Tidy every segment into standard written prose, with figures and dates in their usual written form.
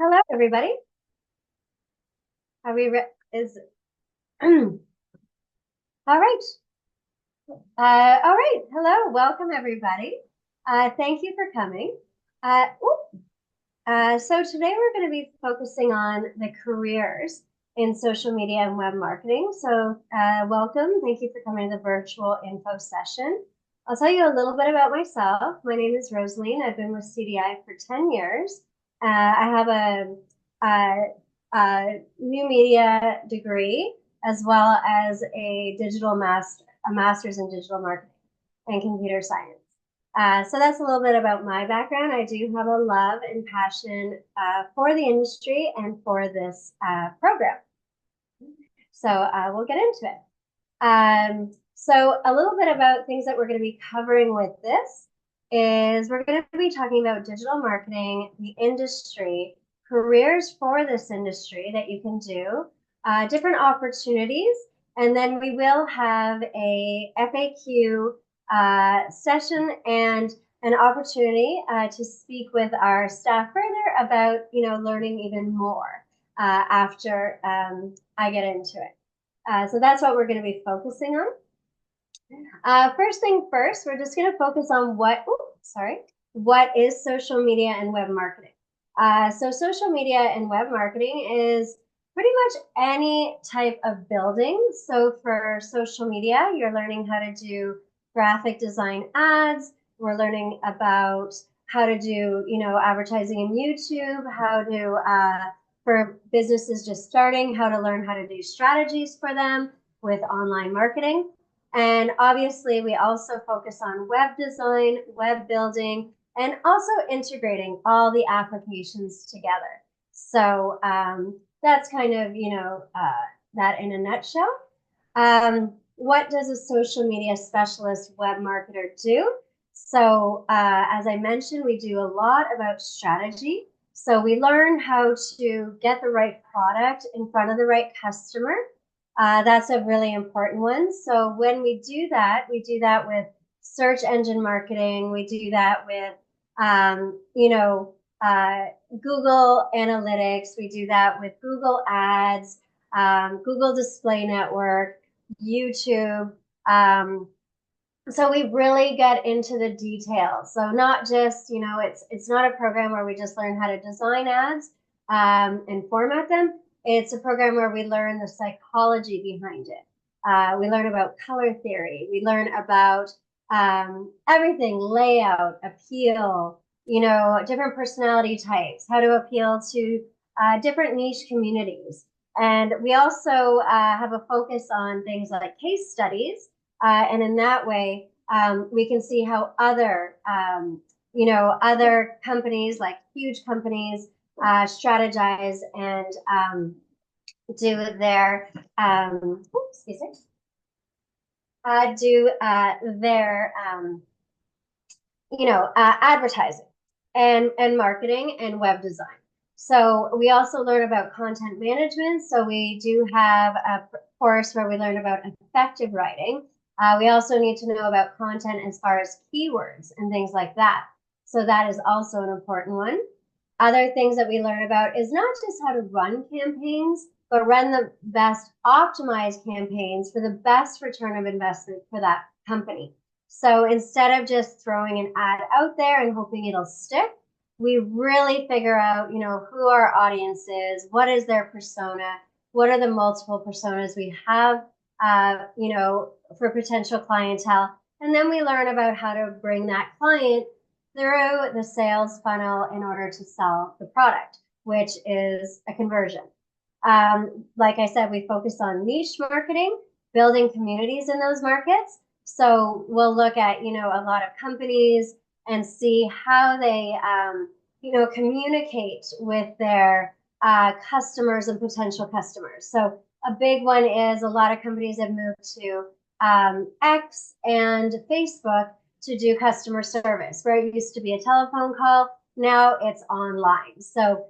Hello, everybody. Are we re is all right. All right. Hello, welcome everybody. Thank you for coming. So today we're going to be focusing on the careers in social media and web marketing. So welcome. Thank you for coming to the virtual info session. I'll tell you a little bit about myself. My name is Rosaline. I've been with CDI for 10 years. I have a new media degree as well as a master's in digital marketing and computer science. So that's a little bit about my background. I do have a love and passion for the industry and for this program. So we'll get into it. So a little bit about things that we're going to be covering with this is we're going to be talking about digital marketing, the industry, careers for this industry that you can do, different opportunities, and then we will have a FAQ session and an opportunity to speak with our staff further about, learning even more after I get into it. So that's what we're going to be focusing on. First thing first, we're just going to focus on what is social media and web marketing. So social media and web marketing is pretty much any type of building. So for social media, you're learning how to do graphic design ads. We're learning about how to do, advertising in YouTube, how to, for businesses just starting, how to learn how to do strategies for them with online marketing. And obviously, we also focus on web design, web building, and also integrating all the applications together. So that's kind of, that in a nutshell. What does a social media specialist web marketer do? So as I mentioned, we do a lot about strategy. So we learn how to get the right product in front of the right customer. That's a really important one. So when we do that with search engine marketing. We do that with, Google Analytics. We do that with Google Ads, Google Display Network, YouTube. So we really get into the details. So not just, it's not a program where we just learn how to design ads and format them. It's a program where we learn the psychology behind it. We learn about color theory. We learn about everything, layout, appeal, different personality types, how to appeal to different niche communities. And we also have a focus on things like case studies. And in that way, we can see how other companies, like huge companies, strategize and do their excuse me, do their advertising and marketing and web design. So we also learn about content management. So we do have a course where we learn about effective writing. We also need to know about content as far as keywords and things like that. So that is also an important one. Other things that we learn about is not just how to run campaigns, but run the best optimized campaigns for the best return of investment for that company. So instead of just throwing an ad out there and hoping it'll stick, we really figure out, who our audience is, what is their persona, what are the multiple personas we have, for potential clientele. And then we learn about how to bring that client through the sales funnel in order to sell the product, which is a conversion. Like I said, we focus on niche marketing, building communities in those markets. So we'll look at, a lot of companies and see how they, communicate with their customers and potential customers. So a big one is a lot of companies have moved to X and Facebook to do customer service, where it used to be a telephone call. Now it's online. So,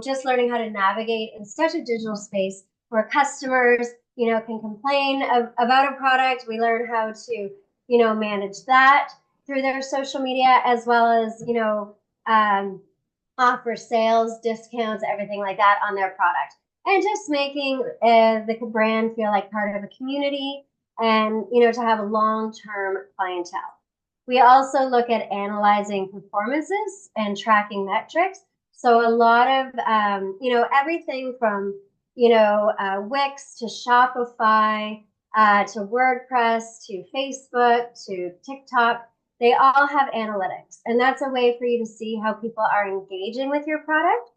just learning how to navigate in such a digital space where customers, can complain about a product. We learn how to, manage that through their social media, as well as, offer sales, discounts, everything like that on their product. And just making the brand feel like part of a community and, to have a long-term clientele. We also look at analyzing performances and tracking metrics. So a lot of, everything from, Wix to Shopify, to WordPress, to Facebook, to TikTok, they all have analytics. And that's a way for you to see how people are engaging with your product.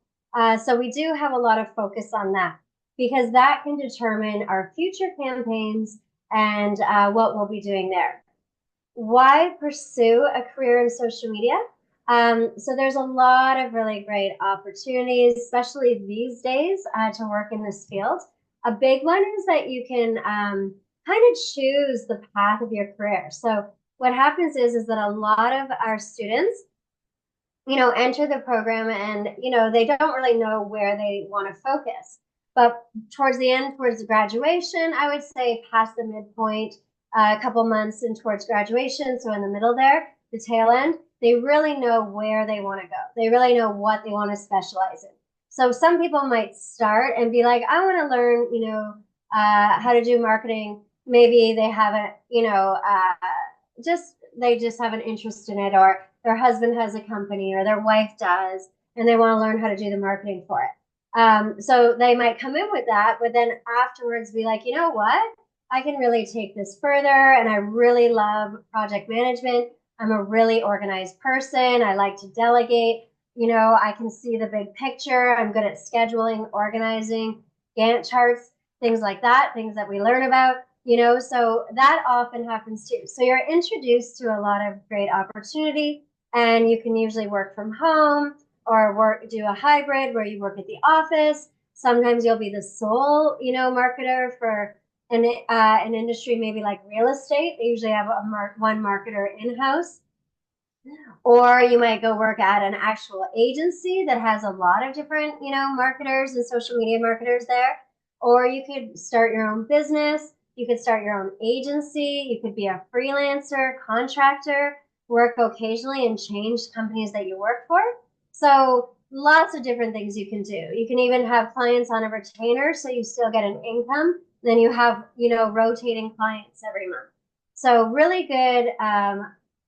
So we do have a lot of focus on that because that can determine our future campaigns and what we'll be doing there. Why pursue a career in social media? So there's a lot of really great opportunities, especially these days, to work in this field. A big one is that you can kind of choose the path of your career. So what happens is that a lot of our students, enter the program and, they don't really know where they want to focus. But towards the end, towards the graduation, I would say past the midpoint, a couple months in towards graduation, so in the middle there, the tail end, they really know where they want to go. They really know what they want to specialize in. So some people might start and be like, I want to learn, how to do marketing. Maybe they haven't, they just have an interest in it, or their husband has a company or their wife does, and they want to learn how to do the marketing for it. So they might come in with that, but then afterwards be like, you know what? I can really take this further, and I really love project management. I'm a really organized person. I like to delegate. I can see the big picture. I'm good at scheduling, organizing, Gantt charts, things like that, things that we learn about, so that often happens too. So you're introduced to a lot of great opportunity, and you can usually work from home or do a hybrid where you work at the office. Sometimes you'll be the sole, marketer for an industry maybe like real estate. They usually have one marketer in-house. Or you might go work at an actual agency that has a lot of different, marketers and social media marketers there. Or you could start your own business. You could start your own agency. You could be a freelancer, contractor, work occasionally and change companies that you work for. So lots of different things you can do. You can even have clients on a retainer, so you still get an income. Then you have, rotating clients every month. So really good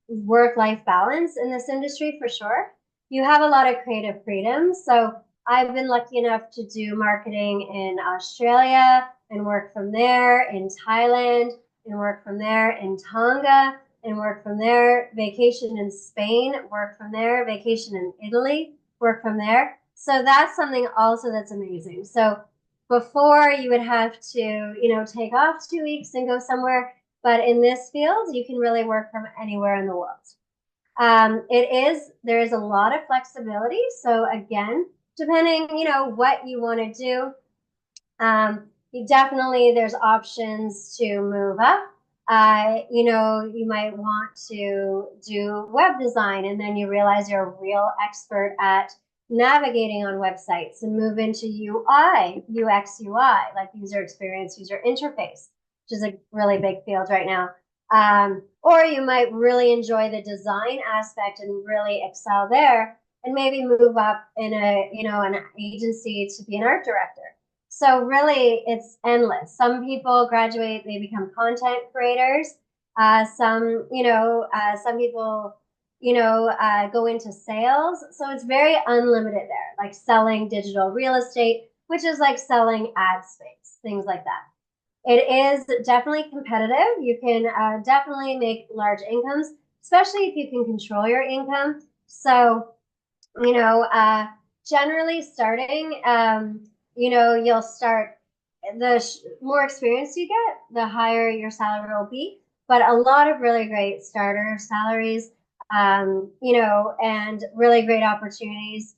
work-life balance in this industry for sure. You have a lot of creative freedom. So I've been lucky enough to do marketing in Australia and work from there, in Thailand and work from there, in Tonga and work from there, vacation in Spain, work from there, vacation in Italy, work from there. So that's something also that's amazing. So before you would have to, take off 2 weeks and go somewhere. But in this field, you can really work from anywhere in the world. There is a lot of flexibility. So again, depending, what you want to do, there's options to move up. You might want to do web design, and then you realize you're a real expert at navigating on websites and move into UI, UX, UI, like user experience, user interface, which is a really big field right now. Or you might really enjoy the design aspect and really excel there, and maybe move up in an agency to be an art director. So really, it's endless. Some people graduate, they become content creators. Some people, go into sales. So it's very unlimited there, like selling digital real estate, which is like selling ad space, things like that. It is definitely competitive. You can definitely make large incomes, especially if you can control your income. So, generally starting, you'll start, the more experience you get, the higher your salary will be. But a lot of really great starter salaries, and really great opportunities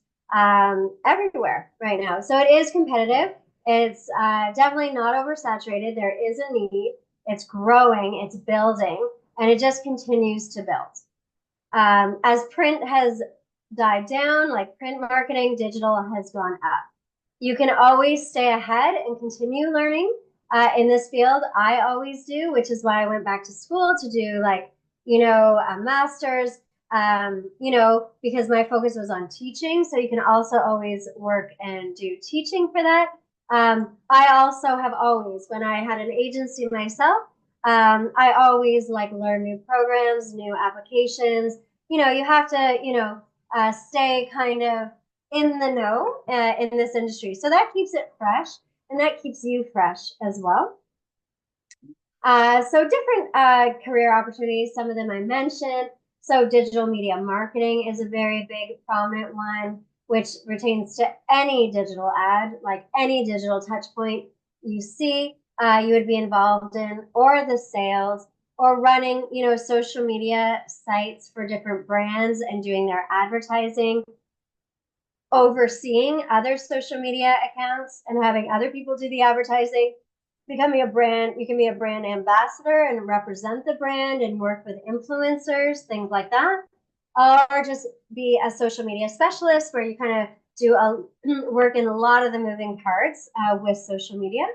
everywhere right now. So it is competitive. It's definitely not oversaturated. There is a need. It's growing. It's building. And it just continues to build. As print has died down, like print marketing, digital has gone up. You can always stay ahead and continue learning in this field. I always do, which is why I went back to school to do a master's. you know, because my focus was on teaching. So you can also always work and do teaching for that. I also have always, when I had an agency myself, I always like learn new programs, new applications. You know, you have to, you know, stay kind of in the know in this industry. So that keeps it fresh and that keeps you fresh as well. So different career opportunities, some of them I mentioned. So digital media marketing is a very big prominent one, which pertains to any digital ad, like any digital touch point you see, you would be involved in, or the sales, or running, you know, social media sites for different brands and doing their advertising, overseeing other social media accounts and having other people do the advertising, becoming a brand. You can be a brand ambassador and represent the brand and work with influencers, things like that, or just be a social media specialist where you kind of do a work in a lot of the moving parts with social media.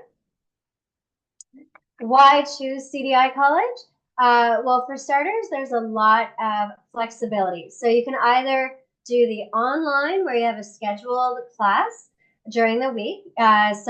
Why choose CDI College? Well, for starters, there's a lot of flexibility. So you can either do the online where you have a scheduled class during the week. There's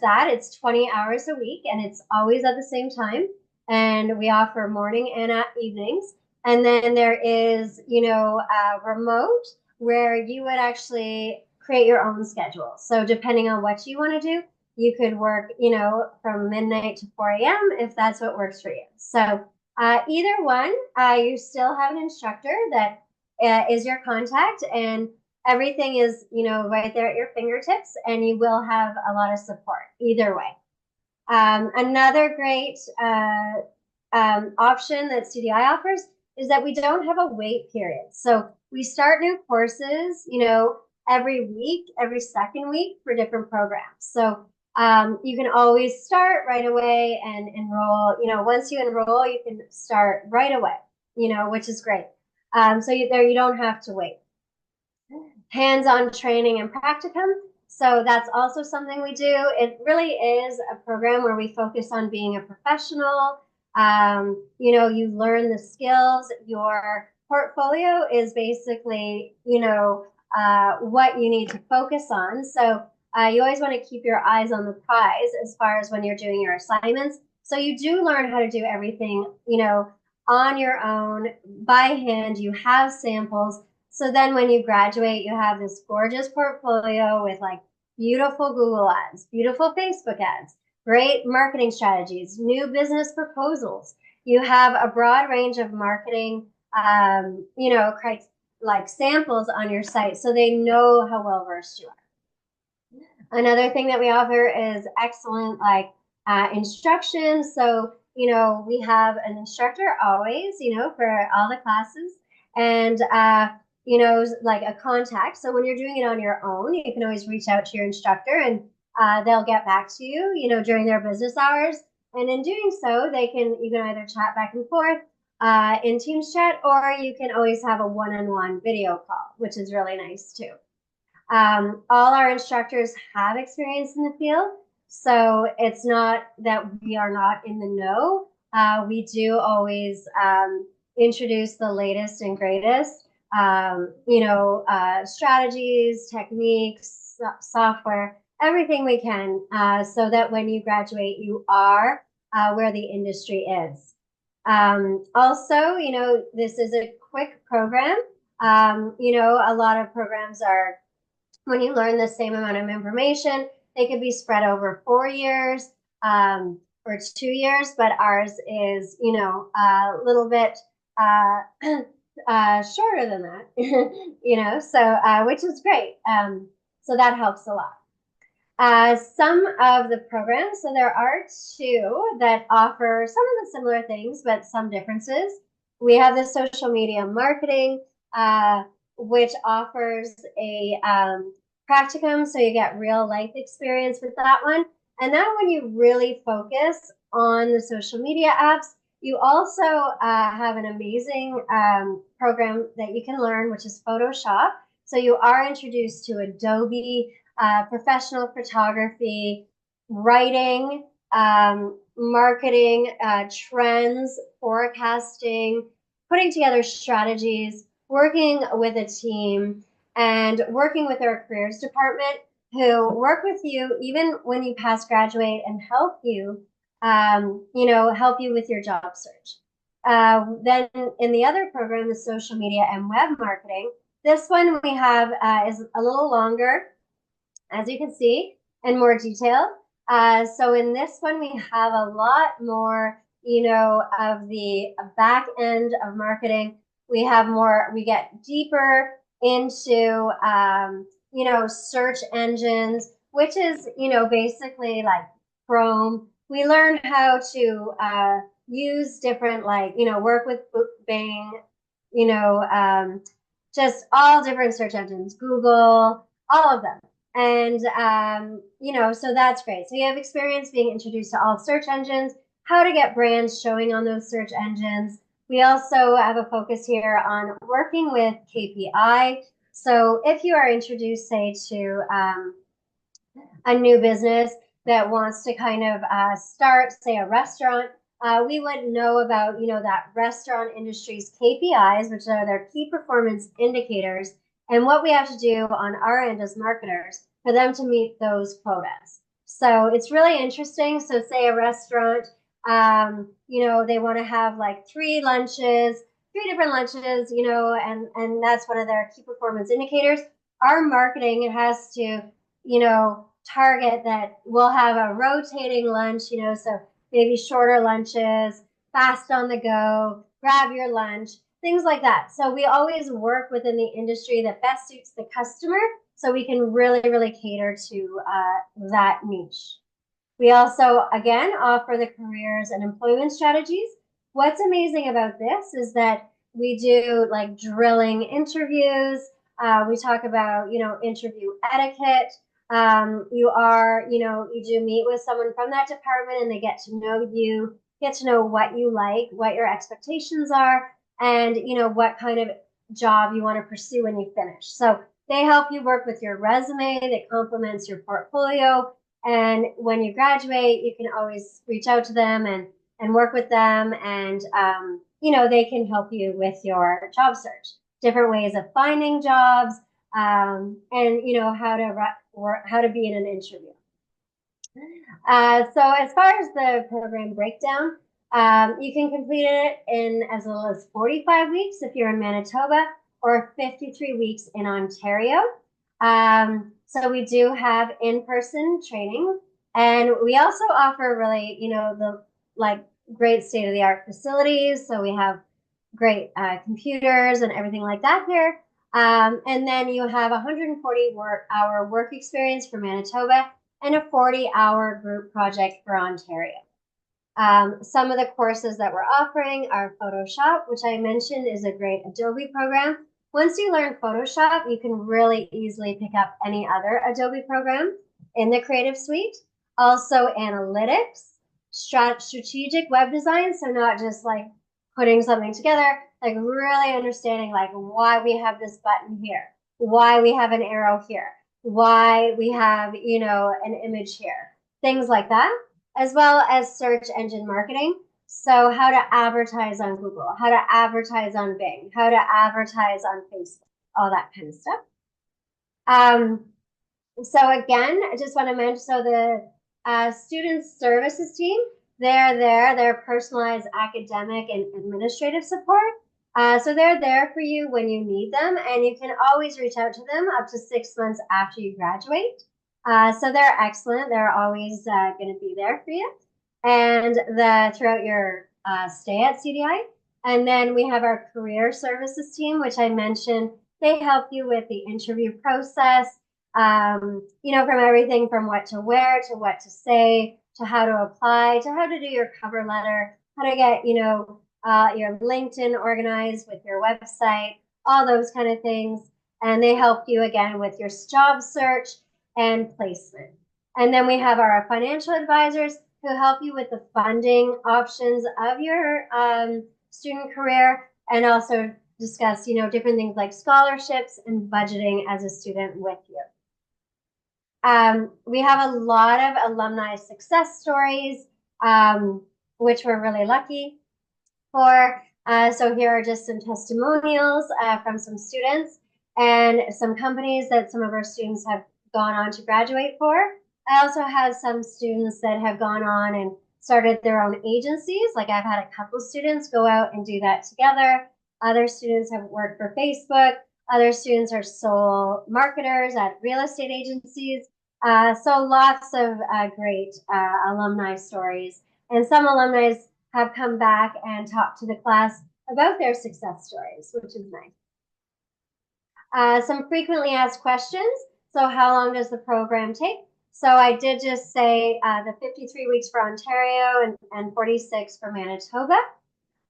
that. It's 20 hours a week and it's always at the same time. And we offer morning and evenings. And then there is, you know, remote where you would actually create your own schedule. So depending on what you want to do, you could work, you know, from midnight to 4 a.m. if that's what works for you. So either one, you still have an instructor that is your contact, and everything is, you know, right there at your fingertips, and you will have a lot of support either way. Another great option that CDI offers is that we don't have a wait period. So we start new courses, you know, every week, every second week for different programs. So you can always start right away and enroll. You know, once you enroll, you can start right away, you know, which is great. So you don't have to wait. Hands-on training and practicum. So that's also something we do. It really is a program where we focus on being a professional. You know, you learn the skills. Your portfolio is basically, you know, what you need to focus on. So you always want to keep your eyes on the prize as far as when you're doing your assignments. So you do learn how to do everything, you know, on your own, by hand. You have samples. So then when you graduate, you have this gorgeous portfolio with like beautiful Google ads, beautiful Facebook ads, great marketing strategies, new business proposals. You have a broad range of marketing, you know, like samples on your site so they know how well versed you are. Another thing that we offer is excellent like instruction. So, you know, we have an instructor always, you know, for all the classes, and you know, like a contact. So when you're doing it on your own, you can always reach out to your instructor and they'll get back to you, you know, during their business hours. And in doing so, you can either chat back and forth in Teams chat, or you can always have a one-on-one video call, which is really nice too. All our instructors have experience in the field, so it's not that we are not in the know. We do always introduce the latest and greatest, you know, strategies, techniques, software, everything we can, so that when you graduate, you are where the industry is. Also, you know, this is a quick program. You know, a lot of programs are, when you learn the same amount of information, they could be spread over 4 years or 2 years, but ours is, you know, a little bit shorter than that, you know, so which is great. So that helps a lot. Some of the programs, so there are two that offer some of the similar things, but some differences. We have the social media marketing, which offers a practicum, so you get real life experience with that one. And that one you really focus on the social media apps. You also have an amazing program that you can learn, which is Photoshop. So you are introduced to Adobe, professional photography, writing, marketing, trends, forecasting, putting together strategies, working with a team, and working with our careers department who work with you even when you pass graduate and help you, help you with your job search. Then in the other program, the social media and web marketing, this one we have is a little longer, as you can see, and more detailed. So in this one, we have a lot more, of the back end of marketing. We have more, we get deeper into, search engines, which is, basically like Chrome. We learn how to use different, work with Bing, just all different search engines, Google, all of them. And, so that's great. So you have experience being introduced to all search engines, how to get brands showing on those search engines. We also have a focus here on working with KPI. So if you are introduced, say, to a new business that wants to kind of start, say, a restaurant, we would know about, that restaurant industry's KPIs, which are their key performance indicators, and what we have to do on our end as marketers for them to meet those quotas. So it's really interesting. So say a restaurant, they want to have like three different lunches, and that's one of their key performance indicators. Our marketing, it has to, target that we'll have a rotating lunch, so maybe shorter lunches, fast on the go, grab your lunch, things like that. So we always work within the industry that best suits the customer so we can really, really cater to that niche. We also, again, offer the careers and employment strategies. What's amazing about this is that we do like drilling interviews. We talk about, interview etiquette. You do meet with someone from that department and they get to know you, get to know what you like, what your expectations are, and, what kind of job you want to pursue when you finish. So they help you work with your resume that complements your portfolio. And when you graduate, you can always reach out to them and work with them. And, they can help you with your job search, different ways of finding jobs, and, how to be in an interview. So as far as the program breakdown, you can complete it in as little as 45 weeks if you're in Manitoba, or 53 weeks in Ontario. So we do have in-person training, and we also offer really, the great state-of-the-art facilities. So we have great computers and everything like that here. And then you have 140-hour work experience for Manitoba and a 40-hour group project for Ontario. Some of the courses that we're offering are Photoshop, which I mentioned is a great Adobe program. Once you learn Photoshop, you can really easily pick up any other Adobe program in the Creative Suite. Also analytics, strategic web design, so not just like putting something together, like really understanding like why we have this button here, why we have an arrow here, why we have, an image here, things like that, as well as search engine marketing. So how to advertise on Google, how to advertise on Bing, how to advertise on Facebook, all that kind of stuff. So again, I just want to mention, so the student services team, they're personalized academic and administrative support. So they're there for you when you need them, and you can always reach out to them up to 6 months after you graduate. So they're excellent. They're always going to be there for you, and throughout your stay at CDI. And then we have our career services team, which I mentioned. They help you with the interview process, from everything from what to wear to what to say, to how to apply, to how to do your cover letter, how to get, your LinkedIn organized with your website, all those kind of things. And they help you again with your job search and placement. And then we have our financial advisors who help you with the funding options of your student career, and also discuss, different things like scholarships and budgeting as a student with you. We have a lot of alumni success stories, which we're really lucky for. So here are just some testimonials from some students and some companies that some of our students have gone on to graduate for. I also have some students that have gone on and started their own agencies. Like I've had a couple students go out and do that together. Other students have worked for Facebook. Other students are sole marketers at real estate agencies. So lots of great alumni stories. And some alumni have come back and talked to the class about their success stories, which is nice. Some frequently asked questions. So how long does the program take? So I did just say the 53 weeks for Ontario and 46 for Manitoba.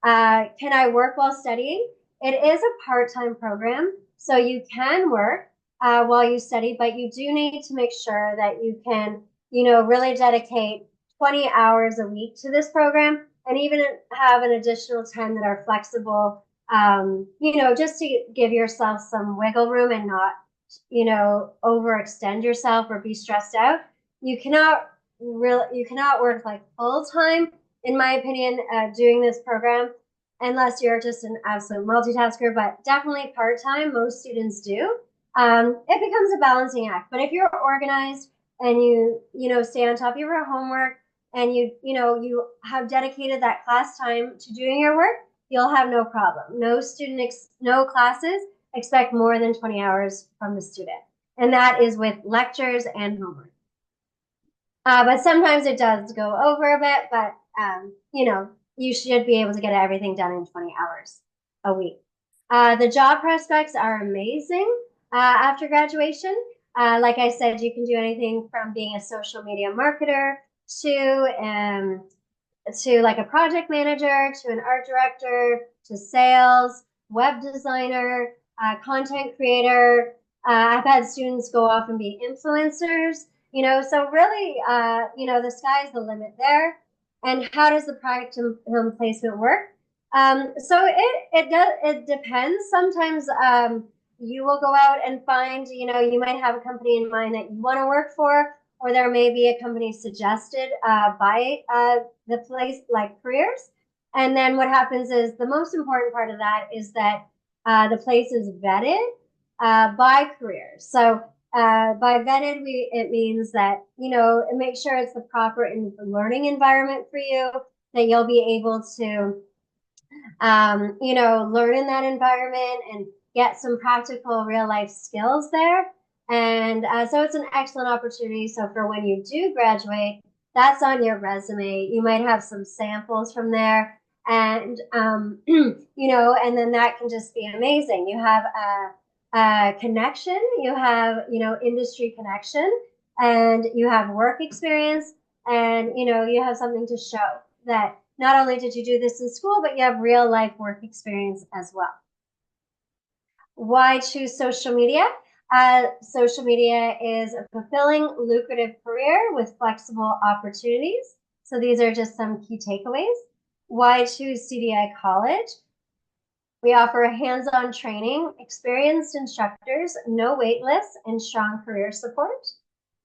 Can I work while studying? It is a part-time program, so you can work while you study, but you do need to make sure that you can, really dedicate 20 hours a week to this program and even have an additional 10 that are flexible, just to give yourself some wiggle room and not, overextend yourself or be stressed out. You cannot work like full time, in my opinion, doing this program, unless you're just an absolute multitasker, but definitely part-time, most students do. It becomes a balancing act. But if you're organized and you stay on top of your homework and you have dedicated that class time to doing your work, you'll have no problem. No classes expect more than 20 hours from the student. And that is with lectures and homework. But sometimes it does go over a bit, but you should be able to get everything done in 20 hours a week. The job prospects are amazing after graduation. Like I said, you can do anything from being a social media marketer to like a project manager, to an art director, to sales, web designer, content creator. I've had students go off and be influencers, so really, the sky's the limit there. And how does the product placement work? So it depends. Sometimes you will go out and find, you might have a company in mind that you want to work for, or there may be a company suggested by the place, like careers. And then what happens is the most important part of that is that the place is vetted by careers. So by vetted, it means that, make sure it's the proper learning environment for you, that you'll be able to, learn in that environment and get some practical real life skills there. And so it's an excellent opportunity. So for when you do graduate, that's on your resume. You might have some samples from there. And, and then that can just be amazing. You have a connection, you have, industry connection, and you have work experience, and, you have something to show that not only did you do this in school, but you have real life work experience as well. Why choose social media? Social media is a fulfilling, lucrative career with flexible opportunities. So these are just some key takeaways. Why choose CDI College? We offer hands-on training, experienced instructors, no wait lists, and strong career support.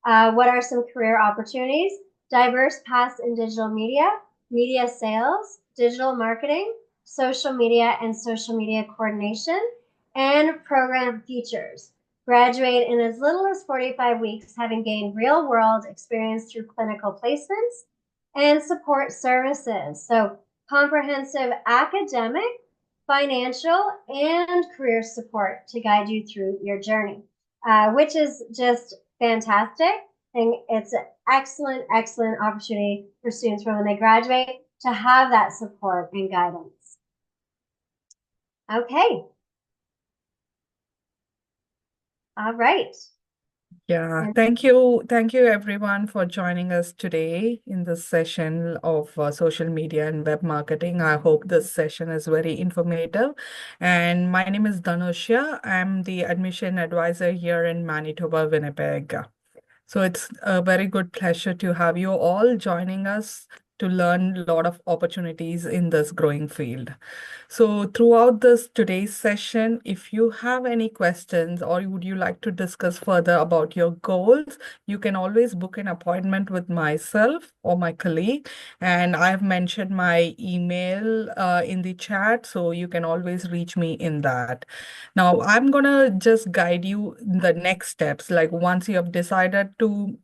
What are some career opportunities? Diverse paths in digital media sales, digital marketing, social media and social media coordination, and program features. Graduate in as little as 45 weeks, having gained real-world experience through clinical placements and support services. So comprehensive academic, financial, and career support to guide you through your journey, which is just fantastic. And it's an excellent, excellent opportunity for students when they graduate to have that support and guidance. Okay. All right. Yeah, thank you. Thank you everyone for joining us today in this session of social media and web marketing. I hope this session is very informative. And my name is Dhanushya. I'm the admission advisor here in Manitoba, Winnipeg. So it's a very good pleasure to have you all joining us to learn a lot of opportunities in this growing field. So throughout this today's session, if you have any questions or would you like to discuss further about your goals, you can always book an appointment with myself or my colleague. And I've mentioned my email in the chat, so you can always reach me in that. Now, I'm gonna just guide you in the next steps. Like once you have decided to,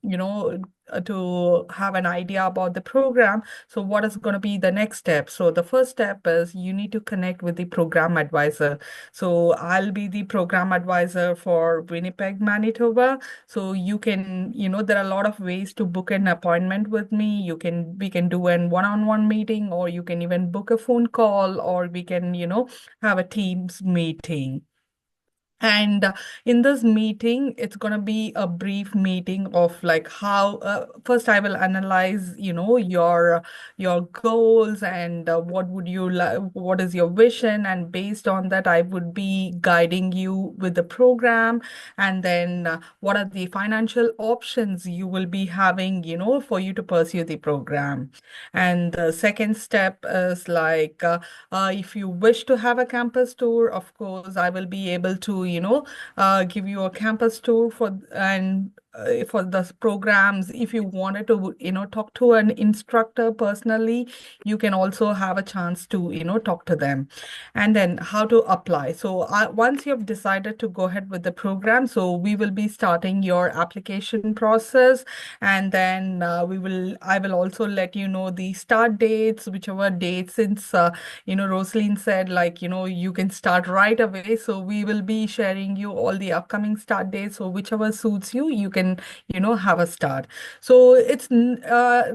to have an idea about the program, so what is going to be the next step? So the first step is you need to connect with the program advisor. So I'll be the program advisor for Winnipeg, Manitoba. So you can, there are a lot of ways to book an appointment with me. We can do an one-on-one meeting, or you can even book a phone call, or we can, have a Teams meeting. And in this meeting, it's going to be a brief meeting of like how first I will analyze, your goals and what would you like, what is your vision, and based on that, I would be guiding you with the program. And then what are the financial options you will be having, for you to pursue the program. And the second step is like if you wish to have a campus tour, of course, I will be able to, give you a campus tour for the programs. If you wanted to, talk to an instructor personally, you can also have a chance to, talk to them. And then how to apply. So once you have decided to go ahead with the program, so we will be starting your application process. And then I will also let you know the start dates, whichever dates, since Rosaline said, like, you can start right away. So we will be sharing you all the upcoming start dates. So whichever suits you, you can, have a start. So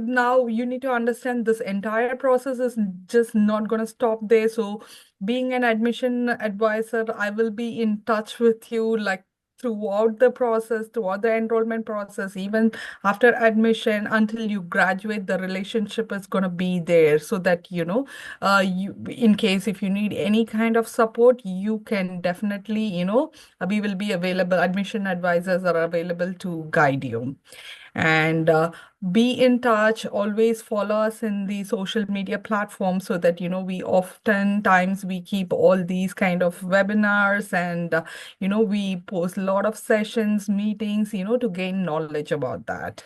now you need to understand this entire process is just not going to stop there. So being an admission advisor, I will be in touch with you like throughout the process, throughout the enrollment process, even after admission until you graduate, the relationship is going to be there, so that, in case if you need any kind of support, you can definitely, we will be available. Admission advisors are available to guide you. And be in touch, always follow us in the social media platforms, so that, we oftentimes we keep all these kind of webinars, and, we post a lot of sessions, meetings, to gain knowledge about that.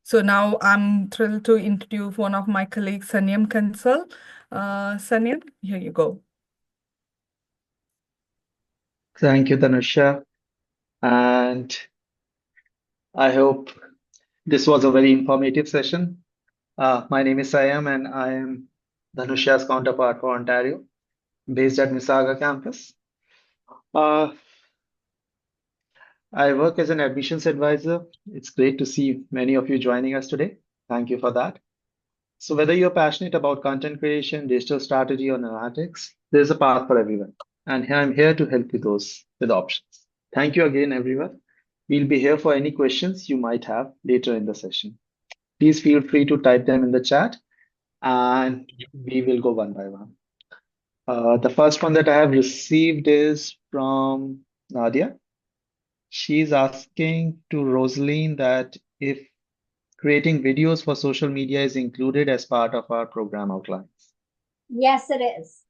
So now I'm thrilled to introduce one of my colleagues, Sanyam Kansal. Sanyam, here you go. Thank you, Dhanusha. And I hope this was a very informative session. My name is Sayam, and I am Dhanusha's counterpart for Ontario, based at Mississauga campus. Uh, I work as an admissions advisor. It's great to see many of you joining us today. Thank you for that. So whether you're passionate about content creation, digital strategy, or analytics, there's a path for everyone. And I'm here to help you those with options. Thank you again, everyone. We'll be here for any questions you might have later in the session. Please feel free to type them in the chat, and we will go one by one. The first one that I have received is from Nadia. She's asking to Rosaline that if creating videos for social media is included as part of our program outlines. Yes, it is.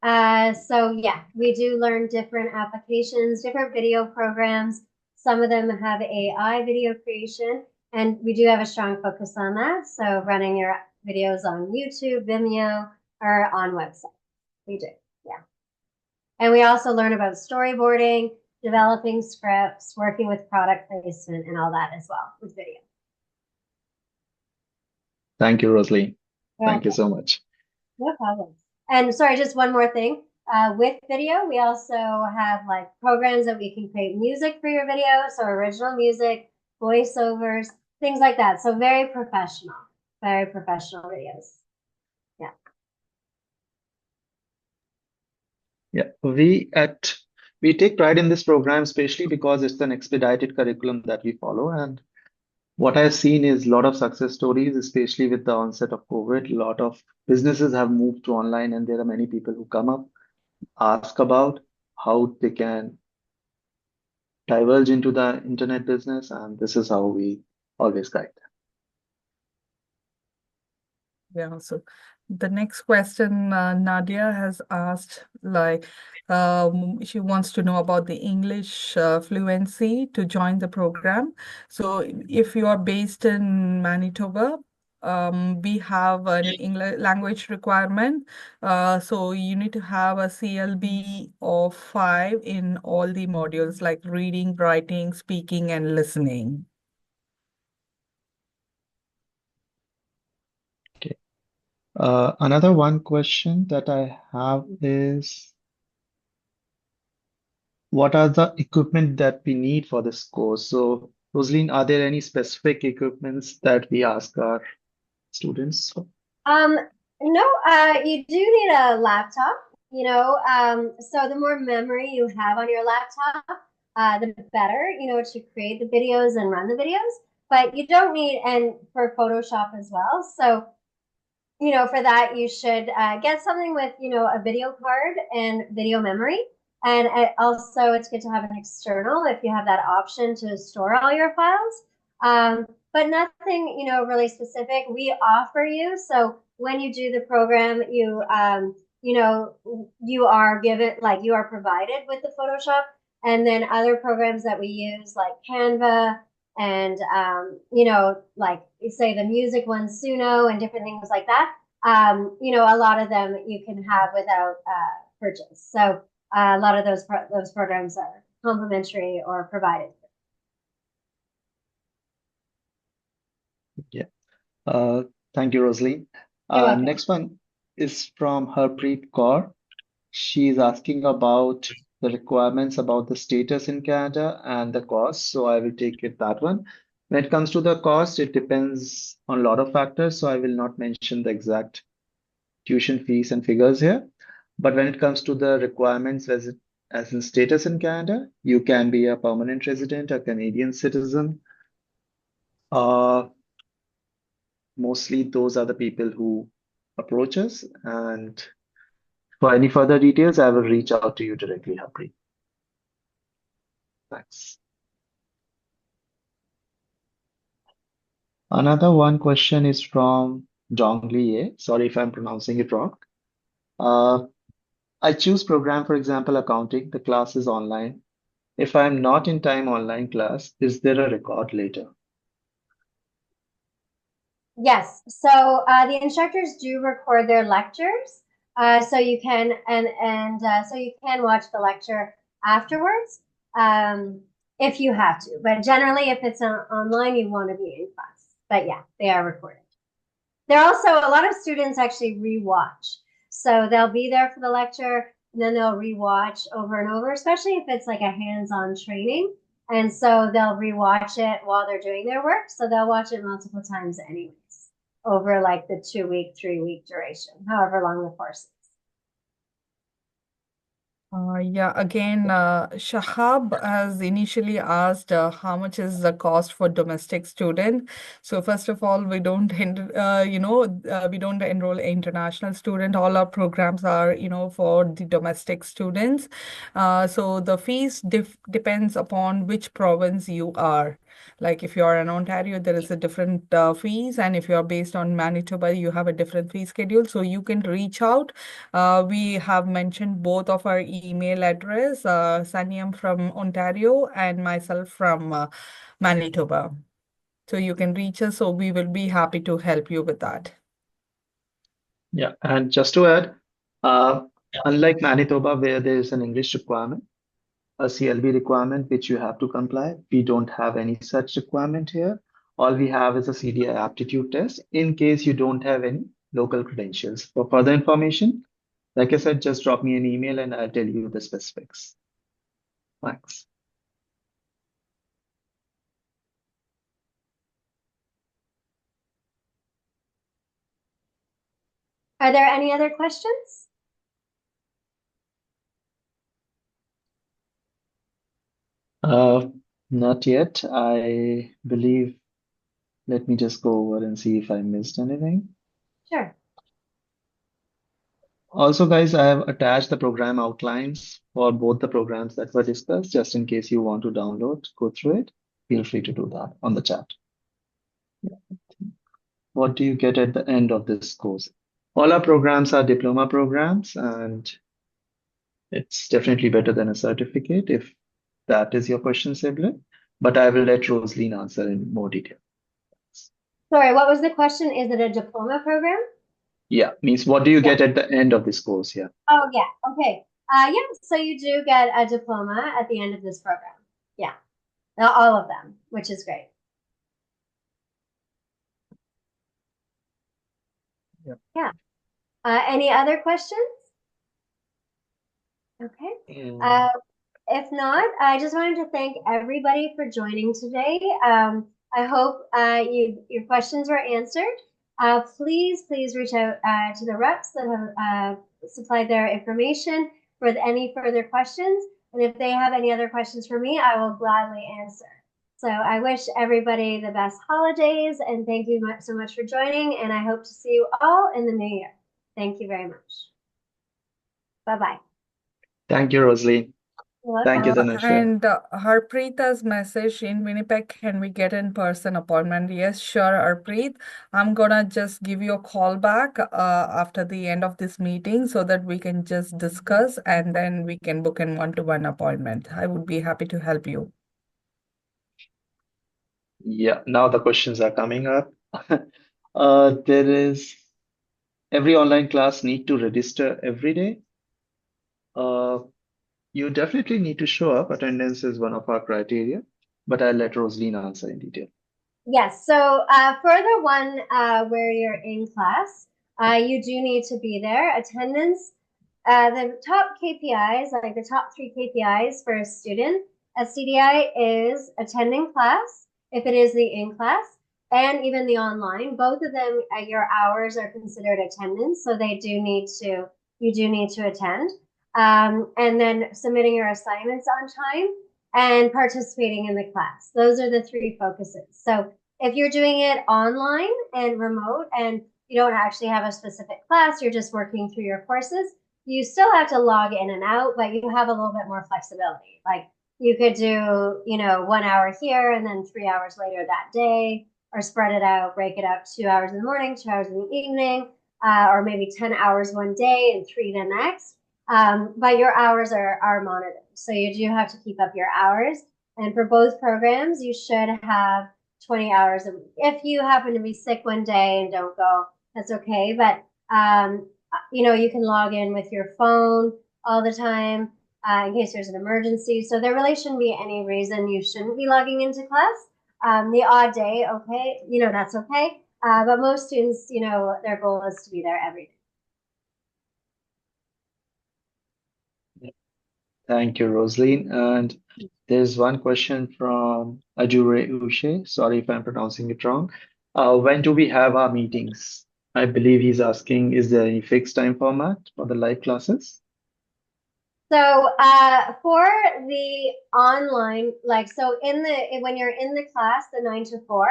So yeah, we do learn different applications, different video programs. Some of them have AI video creation, and we do have a strong focus on that. So running your videos on YouTube, Vimeo, or on websites. We do, yeah. And we also learn about storyboarding, developing scripts, working with product placement, and all that as well with video. Thank you, Rosaline. Thank you so much. No problem. And sorry, just one more thing. With video, we also have like programs that we can create music for your video. So original music, voiceovers, things like that. So very professional videos. Yeah. Yeah, we take pride in this program, especially because it's an expedited curriculum that we follow. And what I've seen is a lot of success stories, especially with the onset of COVID. A lot of businesses have moved to online, and there are many people who come up, ask about how they can diverge into the internet business, and this is how we always guide them. Yeah, so the next question Nadia has asked, like, she wants to know about the English fluency to join the program. So if you are based in Manitoba, we have an English language requirement. So you need to have a CLB of 5 in all the modules like reading, writing, speaking, and listening. Okay. Another one question that I have is, what are the equipment that we need for this course? So, Rosaline, are there any specific equipments that we ask our students for? No, you do need a laptop, so the more memory you have on your laptop, the better, to create the videos and run the videos. But you don't need, and for Photoshop as well. So, for that, you should get something with, a video card and video memory. And also, it's good to have an external if you have that option to store all your files. But nothing, really specific. We offer you. So when you do the program, you are given, like, you are provided with the Photoshop. And then other programs that we use, like Canva and, like, say the music one, Suno, and different things like that. A lot of them you can have without purchase. So a lot of those programs are complimentary or provided. Yeah. Thank you, Rosaline. You're welcome. Next one is from Harpreet Kaur. She's asking about the requirements about the status in Canada and the cost. So I will take it that one. When it comes to the cost, it depends on a lot of factors. So I will not mention the exact tuition fees and figures here. But when it comes to the requirements as in status in Canada, you can be a permanent resident, a Canadian citizen. Mostly those are the people who approach us. And for any further details, I will reach out to you directly, Harpreet. Thanks. Another one question is from Dongli A. Sorry if I'm pronouncing it wrong. I choose program, for example, accounting. The class is online. If I'm not in time online class, is there a record later? Yes. So the instructors do record their lectures, so you can so you can watch the lecture afterwards if you have to. But generally, if it's online, you want to be in class. But yeah, they are recorded. There are also a lot of students actually rewatch, so they'll be there for the lecture and then they'll rewatch over and over, especially if it's like a hands-on training. And so they'll rewatch it while they're doing their work. So they'll watch it multiple times anyways, over like the 2-week, 3-week duration, however long the course is. Yeah, again, Shahab has initially asked how much is the cost for domestic student. So first of all, we don't, we don't enroll international student. All our programs are, for the domestic students. So the fees depends upon which province you are. Like if you are in Ontario, there is a different fees, and if you are based on Manitoba, you have a different fee schedule. So you can reach out. We have mentioned both of our email address, Sanyam from Ontario and myself from Manitoba. So you can reach us, so we will be happy to help you with that. Yeah, and just to add, unlike Manitoba, where there is an English requirement, a CLB requirement which you have to comply, we don't have any such requirement here. All we have is a CDI aptitude test in case you don't have any local credentials. For further information, like I said, just drop me an email and I'll tell you the specifics. Thanks. Are there any other questions? Not yet. I believe, let me just go over and see if I missed anything. Sure. Also, guys, I have attached the program outlines for both the programs that were discussed, just in case you want to download, go through it. Feel free to do that on the chat. what do you get at the end of this course? All our programs are diploma programs, and it's definitely better than a certificate if that is your question, Sibley. But I will let Rosaline answer in more detail. Sorry, what was the question? Is it a diploma program? Yeah, means what do you get at the end of this course? Yeah. Oh, yeah. Okay. Yeah, so you do get a diploma at the end of this program. Yeah. All of them, which is great. Yep. Yeah. Any other questions? Okay. If not, I just wanted to thank everybody for joining today. I hope your questions were answered. Please reach out to the reps that have supplied their information with any further questions. And if they have any other questions for me, I will gladly answer. So I wish everybody the best holidays, and thank you so much for joining. And I hope to see you all in the new year. Thank you very much. Bye-bye. Thank you, Rosaline. Thank you, Dhanusha. And Harpreeta's message in Winnipeg, can we get in-person appointment? Yes, sure, Harpreet. I'm gonna just give you a call back after the end of this meeting so that we can just discuss and then we can book in one-to-one appointment. I would be happy to help you. Yeah, now the questions are coming up. There is every online class need to register every day. You definitely need to show up. Attendance is one of our criteria, but I'll let Rosaline answer in detail. Yes, so for the one where you're in class, you do need to be there. Attendance, the top KPIs, like the top 3 KPIs for a student at CDI is attending class, if it is the in-class, and even the online. Both of them, your hours are considered attendance, so you do need to attend. And then submitting your assignments on time and participating in the class. Those are the 3 focuses. So if you're doing it online and remote and you don't actually have a specific class, you're just working through your courses, you still have to log in and out, but you have a little bit more flexibility. Like you could do, 1 hour here and then 3 hours later that day, or spread it out, break it up 2 hours in the morning, 2 hours in the evening, or maybe 10 hours one day and 3 the next. But your hours are monitored. So you do have to keep up your hours. And for both programs, you should have 20 hours a week. If you happen to be sick one day and don't go, that's okay. But, you can log in with your phone all the time in case there's an emergency. So there really shouldn't be any reason you shouldn't be logging into class. The odd day, okay, that's okay. But most students, their goal is to be there every day. Thank you, Rosaline. And there's one question from Ajure Ushe. Sorry if I'm pronouncing it wrong. When do we have our meetings? I believe he's asking, is there any fixed time format for the live classes? So for the online, when you're in the class, the 9 to 4,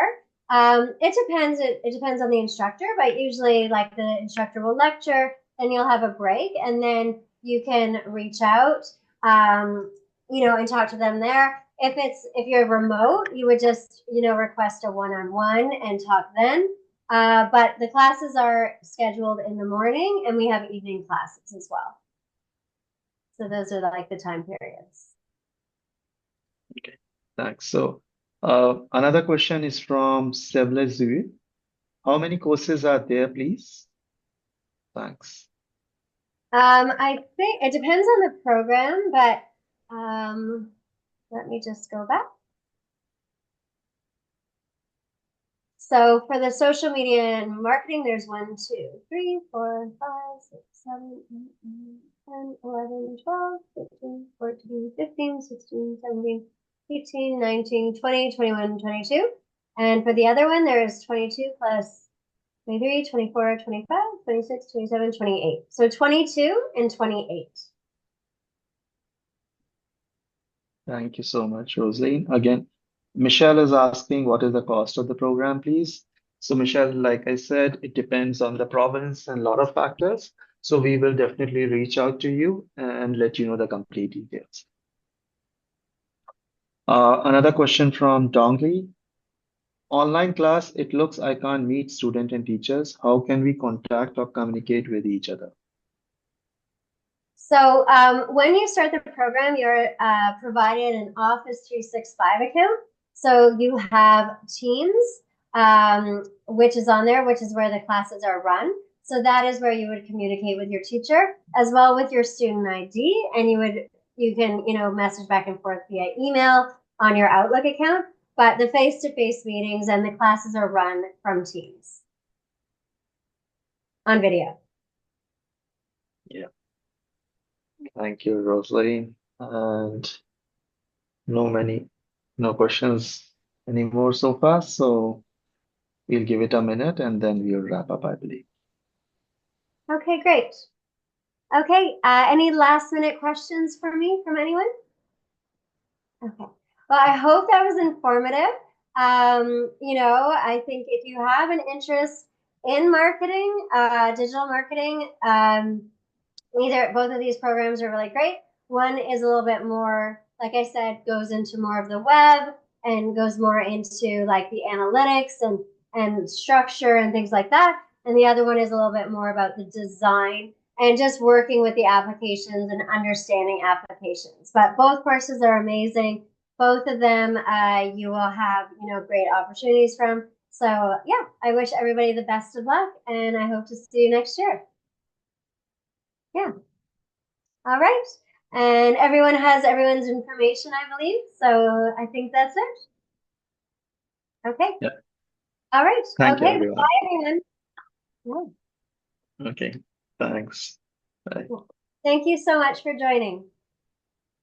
it depends. It depends on the instructor, but usually like the instructor will lecture, then you'll have a break, and then you can reach out, and talk to them there. If you're remote, you would just, request a one-on-one and talk then. But the classes are scheduled in the morning, and we have evening classes as well. So those are like the time periods. Okay, thanks. So another question is from Sevle Zui. How many courses are there, please? Thanks. I think it depends on the program, but let me just go back. So for the social media and marketing, there's 1, 2, 3, 4, 5, 6, 7, 8, 9, 10, 11, 12, 13, 14, 15, 16, 17, 18, 19, 20, 21, 22. And for the other one, there is 22 plus 23, 24, 25, 26, 27, 28. So 22 and 28. Thank you so much, Rosaline. Again, Michelle is asking what is the cost of the program, please? So Michelle, like I said, it depends on the province and a lot of factors. So we will definitely reach out to you and let you know the complete details. Another question from Dongli. online class, it looks I can't meet student and teachers. How can we contact or communicate with each other? So when you start the program, you're provided an Office 365 account. So you have Teams, which is on there, which is where the classes are run. So that is where you would communicate with your teacher, as well with your student ID, and you can message back and forth via email on your Outlook account. But the face-to-face meetings and the classes are run from Teams on video. Yeah. Thank you, Rosalie. And no questions anymore so far. So we'll give it a minute and then we'll wrap up, I believe. Okay, great. Okay, any last minute questions for me from anyone? Okay, well, I hope that was informative. I think if you have an interest in marketing, digital marketing, both of these programs are really great. One is a little bit more, like I said, goes into more of the web and goes more into like the analytics and structure and things like that. And the other one is a little bit more about the design and just working with the applications and understanding applications. But both courses are amazing. Both of them you will have, great opportunities from. So yeah, I wish everybody the best of luck and I hope to see you next year. Yeah. All right. And everyone has everyone's information, I believe. So I think that's it. Okay. Yeah. All right. Thank you, Okay. everyone. Bye, everyone. Okay. Thanks. Bye. Yeah. Thank you so much for joining.